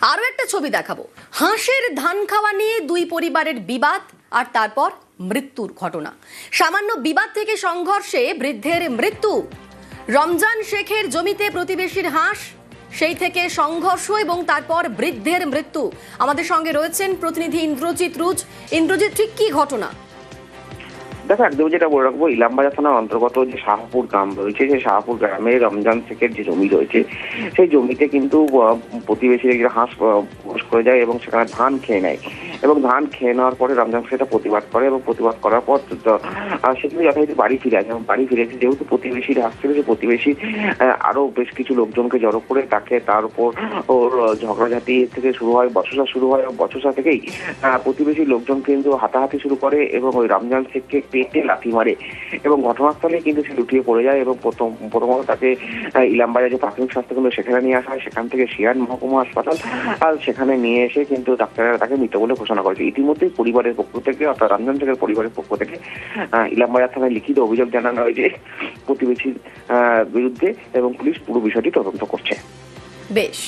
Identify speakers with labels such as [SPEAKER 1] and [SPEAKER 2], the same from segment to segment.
[SPEAKER 1] আরো একটা ছবি দেখাবো। হাঁসের ধান খাওয়া নিয়ে দুই পরিবারের বিবাদ আর তারপর মৃত্যুর ঘটনা। সামান্য বিবাদ থেকে সংঘর্ষে বৃদ্ধের মৃত্যু। রমজান শেখের জমিতে প্রতিবেশীর হাঁস, সেই থেকে সংঘর্ষ এবং তারপর বৃদ্ধের মৃত্যু। আমাদের সঙ্গে রয়েছেন প্রতিনিধি ইন্দ্রজিৎ রুজ। ইন্দ্রজিৎ, ঠিক কি ঘটনা?
[SPEAKER 2] দেখো, একদম যেটা বলে রাখবো, ইলামবাজার থানার অন্তর্গত যে শাহপুর গ্রাম রয়েছে, সেই শাহপুর গ্রামে রমজান শেখের যে জমি রয়েছে, সেই জমিতে কিন্তু প্রতিবেশীরা একটা হাঁস প্রবেশ করে যায় এবং সেখানে ধান খেয়ে নেয়। এবং ধান খেয়ে নেওয়ার পরে রমজান সেটা প্রতিবাদ করে এবং প্রতিবাদ করার পর সে কিন্তু যথারীতি বাড়ি ফিরে আসে। এবং বাড়ি ফিরে এসে যেহেতু প্রতিবেশীর হাঁস ছিল, সে প্রতিবেশী আরো বেশ কিছু লোকজনকে জড়ো করে তাকে তার উপর ওর ঝগড়াঝাটি থেকে শুরু হয়, বচসা শুরু হয়। এবং বচসা থেকেই প্রতিবেশী লোকজন কিন্তু হাতাহাতি শুরু করে এবং ওই রমজান শেখকে পেটে লাথি মারে এবং ঘটনাস্থলে কিন্তু সে লুটিয়ে পড়ে যায়। এবং প্রথমত তাকে ইলামবাজার যে প্রাথমিক স্বাস্থ্যকেন্দ্র সেখানে নিয়ে আসা হয়, সেখান থেকে সিয়ান মহকুমা হাসপাতাল আর সেখানে নিয়ে এসে কিন্তু ডাক্তাররা তাকে মৃত বলে ঘোষণা করেছে। ইতিমধ্যেই পরিবারের পক্ষ থেকে, অর্থাৎ রমজান শেখের পরিবারের পক্ষ থেকে ইলামবাজার থানায় লিখিত অভিযোগ জানানো হয়েছে প্রতিবেশীর বিরুদ্ধে এবং পুলিশ পুরো বিষয়টি তদন্ত করছে।
[SPEAKER 1] বেশ।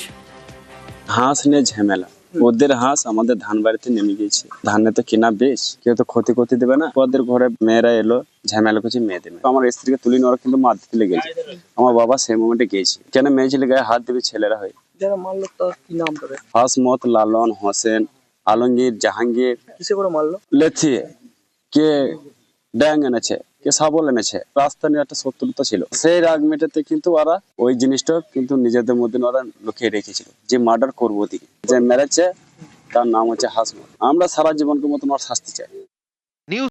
[SPEAKER 3] হাঁস নিয়ে ঝামেলা, ওদের হাঁস আমাদের ধান বাড়িতে নেমে গিয়েছে। ধানে তো কেনা বেশ, কেউ তো ক্ষতি করতে দেবে না। ওদের ঘরে মেয়েরা এলো, ঝামেলা করছে মেয়েদের। আমার স্ত্রীকে তুলে নেওয়ার কিন্তু মার দিতে লেগেছে। আমার বাবা সেই মোমেন্টে গিয়েছে, কেন মেয়ে ছেলে গায়ে হাত দেবে ছেলেরা হয়।
[SPEAKER 4] যারা মারলো তার কি নাম ধরে?
[SPEAKER 3] হাসমত, লালন, হোসেন, আলমগীর, জাহাঙ্গীর।
[SPEAKER 4] কিসে করে মারলো?
[SPEAKER 3] লেথিয়ে, কে ড্যাং এনেছে, কে শাবল এনেছে। রাস্তা নিয়ে একটা শত্রুতা ছিল, সেই রাগ মেটাতে কিন্তু ওরা ওই জিনিসটা কিন্তু নিজেদের মধ্যে ওরা লুকিয়ে রেখেছিল যে মার্ডার করবো দিকে। যে মেরেছে তার নাম হচ্ছে হাসমত। আমরা সারা জীবনকে মতন ওর শাস্তি চাই।